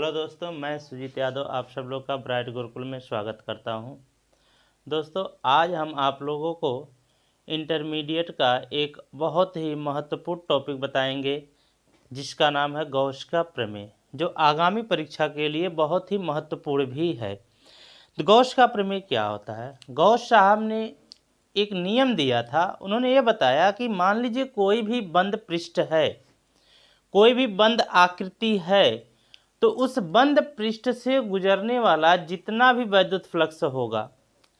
Hello दोस्तों, मैं सुजीत यादव आप सब लोग का ब्राइट गुरुकुल में स्वागत करता हूं। दोस्तों, आज हम आप लोगों को इंटरमीडिएट का एक बहुत ही महत्वपूर्ण टॉपिक बताएंगे जिसका नाम है गॉस का प्रमेय, जो आगामी परीक्षा के लिए बहुत ही महत्वपूर्ण भी है। तो गॉस का प्रमेय क्या होता है? गॉस साहब ने एक नियम दिया था। उन्होंने ये बताया कि मान लीजिए कोई भी बंद पृष्ठ है, कोई भी बंद आकृति है, तो उस बंद पृष्ठ से गुजरने वाला जितना भी वैद्युत फ्लक्स होगा,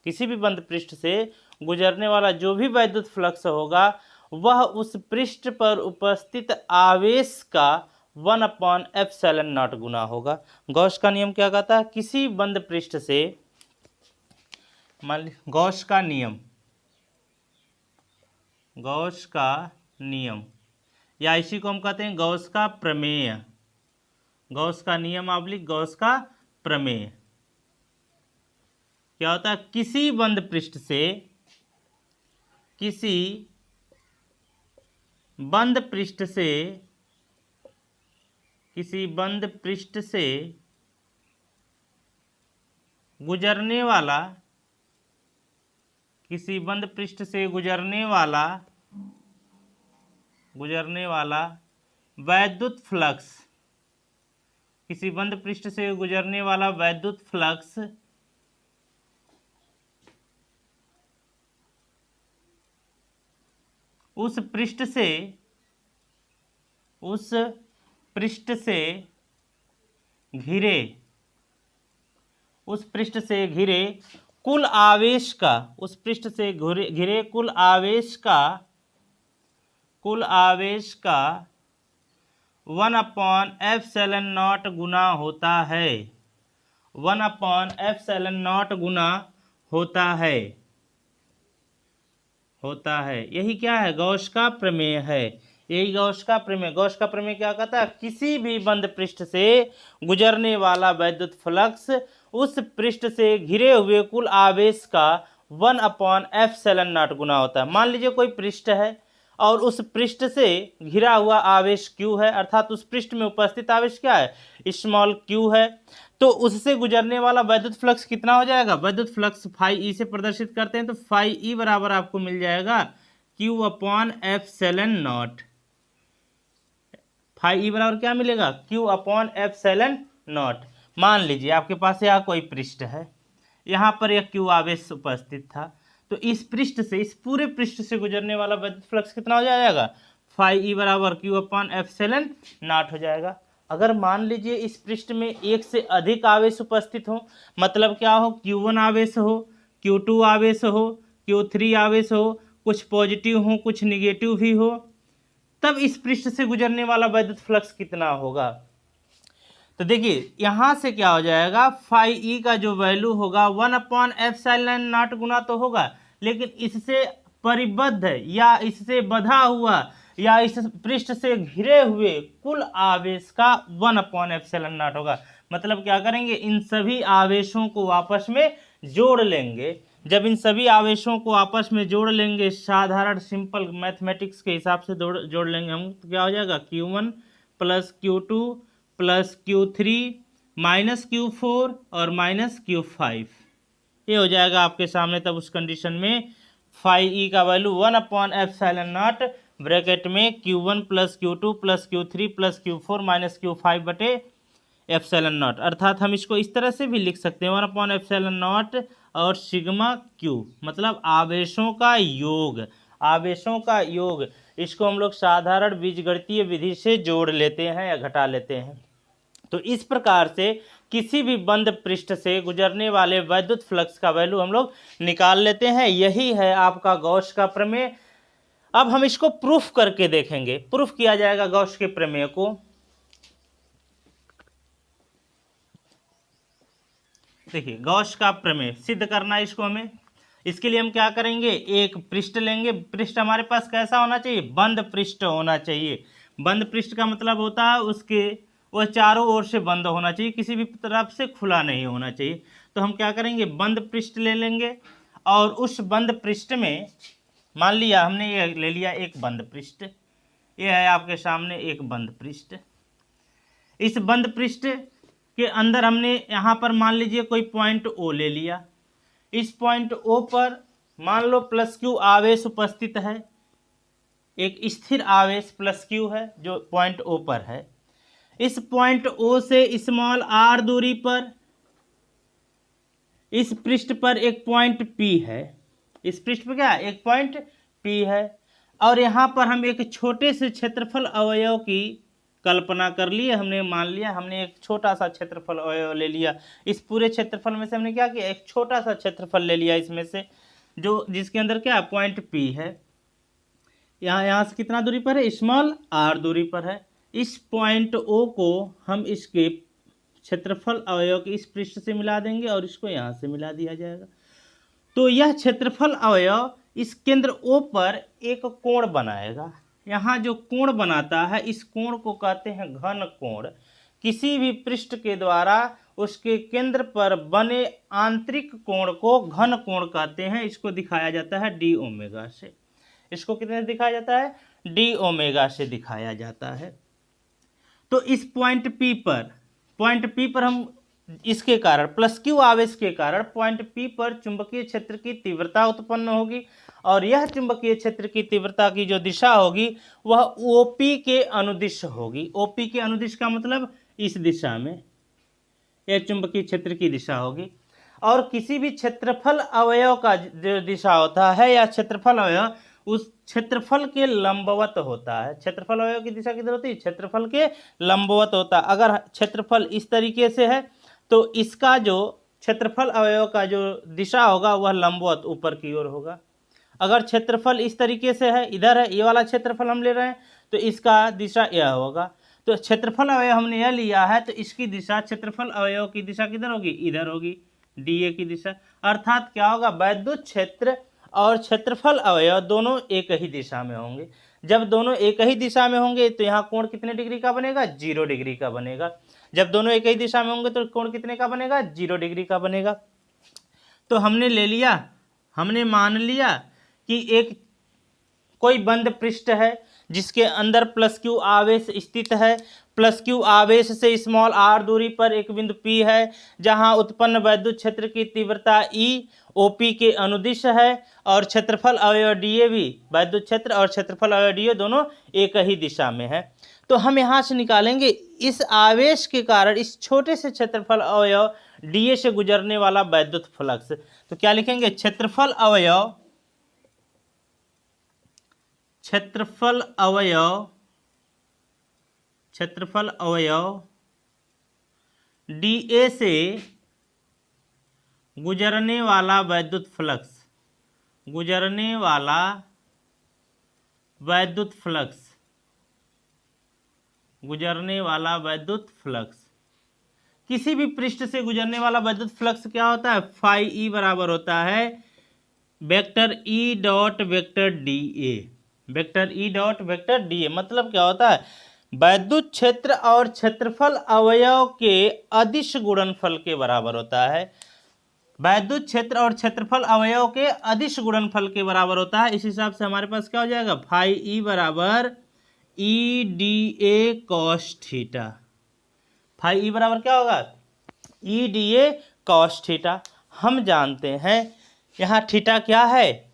किसी भी बंद पृष्ठ से गुजरने वाला जो भी वैद्युत फ्लक्स होगा, वह उस पृष्ठ पर उपस्थित आवेश का 1/ε0 गुना होगा। गॉस का नियम क्या कहता है? किसी बंद पृष्ठ से, मान ली गॉस का नियम, गॉस का नियम या इसी को हम कहते हैं गॉस का प्रमेय। गॉस का नियम ऑब्लिक गॉस का प्रमेय क्या होता है? किसी बंद पृष्ठ से, किसी बंद पृष्ठ से, किसी बंद पृष्ठ से गुजरने वाला, किसी बंद पृष्ठ से गुजरने वाला वैद्युत फ्लक्स, किसी बंद पृष्ठ से गुजरने वाला वैद्युत फ्लक्स उस पृष्ठ से घिरे, उस पृष्ठ से घिरे कुल आवेश का, उस पृष्ठ से घिरे कुल आवेश का 1/ε0 गुना होता है, 1/ε0 गुना होता है। यही क्या है? गॉस का प्रमेय है। यही गॉस का प्रमेय। गॉस का प्रमेय क्या कहता है? किसी भी बंद पृष्ठ से गुजरने वाला वैद्युत फ्लक्स उस पृष्ठ से घिरे हुए कुल आवेश का 1/ε0 गुना होता है। मान लीजिए कोई पृष्ठ है और उस पृष्ठ से घिरा हुआ आवेश Q है, अर्थात उस पृष्ठ में उपस्थित आवेश क्या है? स्मॉल q है। तो उससे गुजरने वाला वैद्युत फ्लक्स कितना हो जाएगा? वैद्युत फ्लक्स φE से प्रदर्शित करते हैं तो φE बराबर आपको मिल जाएगा Q/ε0। φE बराबर क्या मिलेगा? Q/ε0। मान लीजिए आपके पास यहाँ कोई पृष्ठ है, यहाँ पर एक Q आवेश उपस्थित था, तो इस पृष्ठ से, इस पूरे पृष्ठ से गुजरने वाला वैद्युत फ्लक्स कितना हो जाएगा? φE बराबर Q/ε0 हो जाएगा। अगर मान लीजिए इस पृष्ठ में एक से अधिक आवेश उपस्थित हो, मतलब क्या हो? Q1 आवेश हो, Q2 आवेश हो, Q3 आवेश हो, कुछ पॉजिटिव हो कुछ निगेटिव भी हो, तब इस पृष्ठ से गुजरने वाला वैद्युत फ्लक्स कितना होगा? तो देखिए यहां से क्या हो जाएगा? φE का जो वैल्यू होगा 1/ε0 गुना तो होगा, लेकिन इससे परिबद्ध या इससे बधा हुआ या इस पृष्ठ से घिरे हुए कुल आवेश का 1/ε0 होगा। मतलब क्या करेंगे? इन सभी आवेशों को आपस में जोड़ लेंगे। जब इन सभी आवेशों को आपस में जोड़ लेंगे, साधारण सिंपल मैथमेटिक्स के हिसाब से जोड़ लेंगे हम, तो क्या हो जाएगा? Q1 + Q2 + Q3 - Q4 और -Q5, ये हो जाएगा आपके सामने। तब उस कंडीशन में φE का वैल्यू 1/ε0 ब्रैकेट में Q1 + Q2 + Q3 + Q4 - Q5/ε0। अर्थात हम इसको इस तरह से भी लिख सकते हैं 1/ε0 और सिग्मा Q, मतलब आवेशों का योग, आवेशों का योग। इसको हम लोग साधारण बीजगणितीय विधि से जोड़ लेते हैं या घटा लेते हैं। तो इस प्रकार से किसी भी बंद पृष्ठ से गुजरने वाले वैद्युत फ्लक्स का वैल्यू हम लोग निकाल लेते हैं। यही है आपका गॉस का प्रमेय। अब हम इसको प्रूफ करके देखेंगे। प्रूफ किया जाएगा गॉस के प्रमेय को। देखिए गॉस का प्रमेय सिद्ध करना है इसको हमें। इसके लिए हम क्या करेंगे? एक पृष्ठ लेंगे। पृष्ठ हमारे पास कैसा होना चाहिए? बंद पृष्ठ होना चाहिए। बंद पृष्ठ का मतलब होता है उसके वह चारों ओर से बंद होना चाहिए, किसी भी तरफ से खुला नहीं होना चाहिए। तो हम क्या करेंगे? बंद पृष्ठ ले लेंगे और उस बंद पृष्ठ में मान लिया हमने ये ले लिया एक बंद पृष्ठ, ये है आपके सामने एक बंद पृष्ठ। इस बंद पृष्ठ के अंदर हमने यहाँ पर मान लीजिए कोई पॉइंट ओ ले लिया। इस पॉइंट ओ पर मान लो प्लस क्यू आवेश उपस्थित है, एक स्थिर आवेश प्लस क्यू है जो पॉइंट ओ पर है। इस पॉइंट ओ से स्मॉल आर दूरी पर इस पृष्ठ पर एक पॉइंट पी है। इस पृष्ठ पर क्या एक पॉइंट पी है, और यहाँ पर हम एक छोटे से क्षेत्रफल अवयव की कल्पना कर लिए। हमने मान लिया, हमने एक छोटा सा क्षेत्रफल अवयव ले लिया। इस पूरे क्षेत्रफल में से हमने क्या किया, एक छोटा सा क्षेत्रफल ले लिया इसमें से, जो जिसके अंदर क्या पॉइंट पी है। यहाँ से कितना दूरी पर है, स्मॉल आर दूरी पर है। इस पॉइंट ओ को हम इसके क्षेत्रफल अवयव के इस पृष्ठ से मिला देंगे और इसको यहाँ से मिला दिया जाएगा। तो यह क्षेत्रफल अवयव इस केंद्र ओ पर एक कोण बनाएगा। यहाँ जो कोण बनाता है इस कोण को कहते हैं घन कोण। किसी भी पृष्ठ के द्वारा उसके केंद्र पर बने आंतरिक कोण को घन कोण कहते हैं। इसको दिखाया जाता है डी ओमेगा से। इसको कितने से दिखाया जाता है, डी ओमेगा से दिखाया जाता है। तो इस पॉइंट पी पर हम इसके कारण प्लस क्यू आवेश के कारण पॉइंट पी पर चुंबकीय क्षेत्र की तीव्रता उत्पन्न होगी, और यह चुंबकीय क्षेत्र की तीव्रता की जो दिशा होगी वह ओपी के अनुदिश होगी। ओपी के अनुदिश का मतलब इस दिशा में यह चुंबकीय क्षेत्र की दिशा होगी। और किसी भी क्षेत्रफल अवयव का जो दिशा होता है या क्षेत्रफल अवयव उस क्षेत्रफल के लंबवत होता है। क्षेत्रफल अवयव की दिशा किधर होती है, क्षेत्रफल के लंबवत होता है। अगर क्षेत्रफल इस तरीके से है तो इसका जो क्षेत्रफल अवयव का जो दिशा होगा वह लंबवत ऊपर की ओर होगा। अगर क्षेत्रफल इस तरीके से है, इधर है, ये वाला क्षेत्रफल हम ले रहे हैं, तो इसका दिशा यह होगा। तो क्षेत्रफल अवयव हमने यह लिया है तो इसकी दिशा, क्षेत्रफल अवयव की दिशा किधर होगी, इधर होगी, डीए की दिशा। अर्थात क्या होगा, वैद्युत क्षेत्र और क्षेत्रफल अवयव दोनों एक ही दिशा में होंगे। जब दोनों एक ही दिशा में होंगे तो यहाँ कोण कितने डिग्री का बनेगा, 0 डिग्री का बनेगा। जब दोनों एक ही दिशा में होंगे तो कोण कितने का बनेगा, 0 डिग्री का बनेगा। तो हमने ले लिया, हमने मान लिया कि एक कोई बंद पृष्ठ है जिसके अंदर प्लस क्यू आवेश स्थित है। प्लस क्यू आवेश से स्मॉल आर दूरी पर एक बिंदु पी है जहां उत्पन्न वैद्युत क्षेत्र की तीव्रता ई ओपी के अनुदिश है, और क्षेत्रफल अवयव डीए भी, वैद्युत क्षेत्र और क्षेत्रफल अवयव डीए दोनों एक ही दिशा में है। तो हम यहाँ से निकालेंगे इस आवेश के कारण इस छोटे से क्षेत्रफल अवयव डीए से गुजरने वाला वैद्युत फ्लक्स। तो क्या लिखेंगे, क्षेत्रफल अवयव डीए से गुजरने वाला वैद्युत फ्लक्स किसी भी पृष्ठ से गुजरने वाला वैद्युत फ्लक्स क्या होता है, फाई ई बराबर होता है vector E dot vector D A. Vector E dot vector D A मतलब क्या होता है, वैद्युत क्षेत्र और क्षेत्रफल अवयव के अदिश गुणनफल के बराबर होता है। वैद्युत क्षेत्र और क्षेत्रफल अवयव के अदिश गुणनफल के बराबर होता है। इस हिसाब से हमारे पास क्या हो जाएगा, फाई ई बराबर E D A cos theta. Phi E बराबर क्या होगा, E D A cos theta. हम जानते हैं यहाँ थीटा क्या है,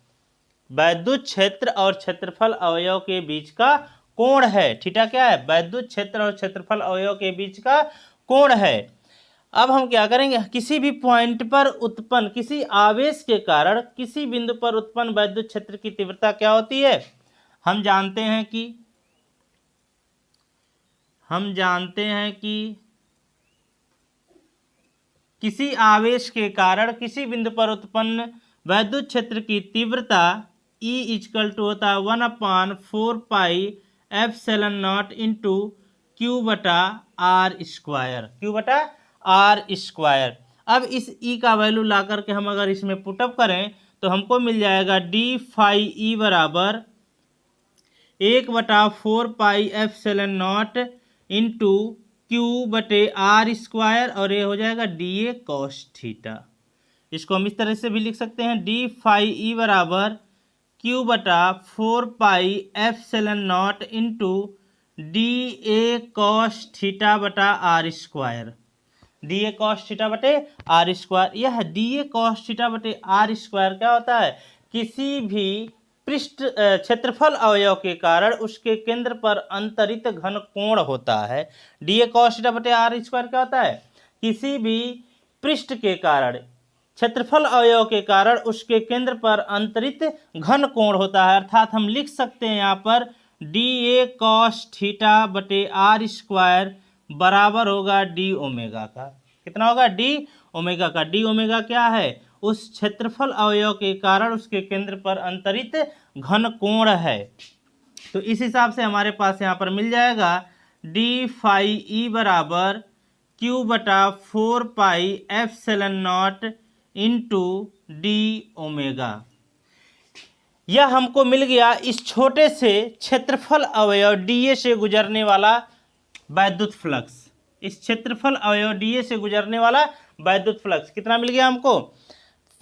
वैद्युत क्षेत्र और क्षेत्रफल अवयव के बीच का कोण है। थीटा क्या है, वैद्युत क्षेत्र और क्षेत्रफल अवयव के बीच का कोण है। अब हम क्या करेंगे, किसी भी पॉइंट पर उत्पन्न, किसी आवेश के कारण किसी बिंदु पर उत्पन्न वैद्युत क्षेत्र की तीव्रता क्या होती है, हम जानते हैं कि किसी आवेश के कारण किसी बिंदु पर उत्पन्न वैद्युत क्षेत्र की तीव्रता E इक्वल टू होता है 1/4 pi epsilon not into Q बटा R स्क्वायर। अब इस E का वैल्यू ला करके हम अगर इसमें पुटअप करें तो हमको मिल जाएगा डी फाई ई बराबर 1/4 pi epsilon not into Q बटे R स्क्वायर, और ये हो जाएगा डी ए कॉस थीटा। इसको हम इस तरह से भी लिख सकते हैं, डी फाई ई बराबर Q बटा 4 pi epsilon not into D A cos theta बटा R square. D A cos theta बटे आर स्क्वायर। यह डी ए कॉस थीटा बटे आर स्क्वायर क्या होता है, किसी भी पृष्ठ क्षेत्रफल अवयव के कारण उसके केंद्र पर अंतरित घन कोण होता है। डी ए कॉस थीटा बटे आर स्क्वायर क्या होता है, किसी भी पृष्ठ के कारण क्षेत्रफल अवयव के कारण उसके केंद्र पर अंतरित घन कोण होता है। अर्थात हम लिख सकते हैं यहाँ पर डी ए कॉस थीटा बटे आर स्क्वायर बराबर होगा डी ओमेगा का। कितना होगा, डी ओमेगा का। डी ओमेगा क्या है, उस क्षेत्रफल अवयव के कारण उसके केंद्र पर अंतरित घन कोण है। तो इस हिसाब से हमारे पास यहाँ पर मिल जाएगा डी फाई ई बराबर क्यू बटा 4 pi epsilon not into D omega. यह हमको मिल गया इस छोटे से क्षेत्रफल अवयव डीए से गुजरने वाला वैद्युत फ्लक्स। इस क्षेत्रफल अवयव डीए से गुजरने वाला वैद्युत फ्लक्स कितना मिल गया हमको,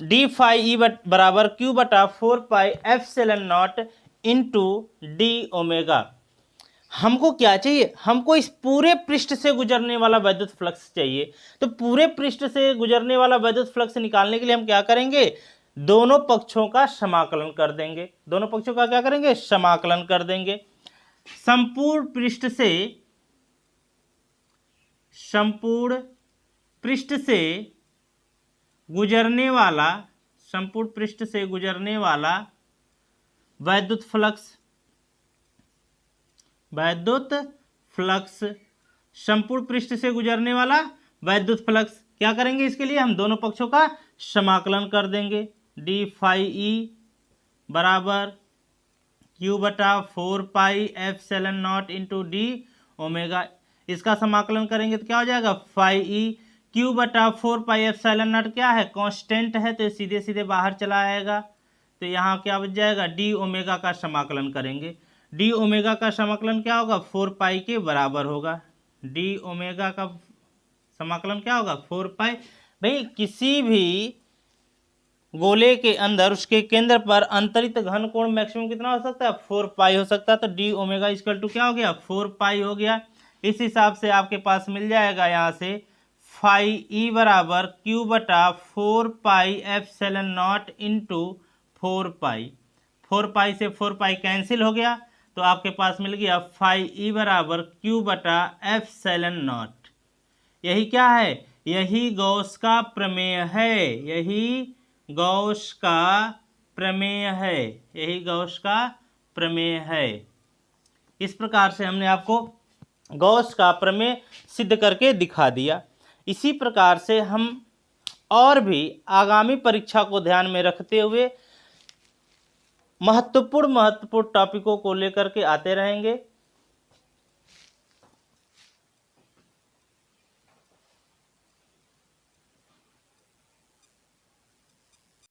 डी फाई ई बराबर क्यू बटा 4 pi epsilon not into D omega. हमको क्या चाहिए, हमको इस पूरे पृष्ठ से गुजरने वाला वैद्युत फ्लक्स चाहिए। तो पूरे पृष्ठ से गुजरने वाला वैद्युत फ्लक्स निकालने के लिए हम क्या करेंगे, दोनों पक्षों का समाकलन कर देंगे। दोनों पक्षों का क्या करेंगे, समाकलन कर देंगे। संपूर्ण पृष्ठ से गुजरने वाला वैद्युत फ्लक्स संपूर्ण पृष्ठ से गुजरने वाला वैद्युत फ्लक्स क्या करेंगे, इसके लिए हम दोनों पक्षों का समाकलन कर देंगे। डी फाई ई बराबर क्यू बटा 4 pi epsilon not into D omega. इसका समाकलन करेंगे तो क्या हो जाएगा, फाई ई क्यू बटा 4 पाई एप्सिलॉन नॉट क्या है, कांस्टेंट है, तो सीधे सीधे बाहर चला आएगा। तो यहाँ क्या बच जाएगा, डी ओमेगा का समाकलन करेंगे। डी ओमेगा का समाकलन क्या होगा, 4 पाई के बराबर होगा। डी ओमेगा का समाकलन क्या होगा, 4 पाई। भाई किसी भी गोले के अंदर उसके केंद्र पर अंतरित घन कोण मैक्सिमम कितना हो सकता है, 4 पाई हो सकता है। तो डी ओमेगा इक्वल टू क्या हो गया, 4 पाई हो गया। इस हिसाब से आपके पास मिल जाएगा यहाँ से फाई ई बराबर क्यू बटा 4 पाई एप्सिलॉन नॉट इंटू 4 पाई। 4 पाई से 4 पाई कैंसिल हो गया, तो आपके पास मिल गया फाई ई बराबर क्यू बटा एप्सिलॉन नॉट। यही क्या है, यही गॉस का प्रमेय है। यही गॉस का प्रमेय है। इस प्रकार से हमने आपको गॉस का प्रमेय सिद्ध करके दिखा दिया। इसी प्रकार से हम और भी आगामी परीक्षा को ध्यान में रखते हुए महत्वपूर्ण टॉपिकों को लेकर के आते रहेंगे।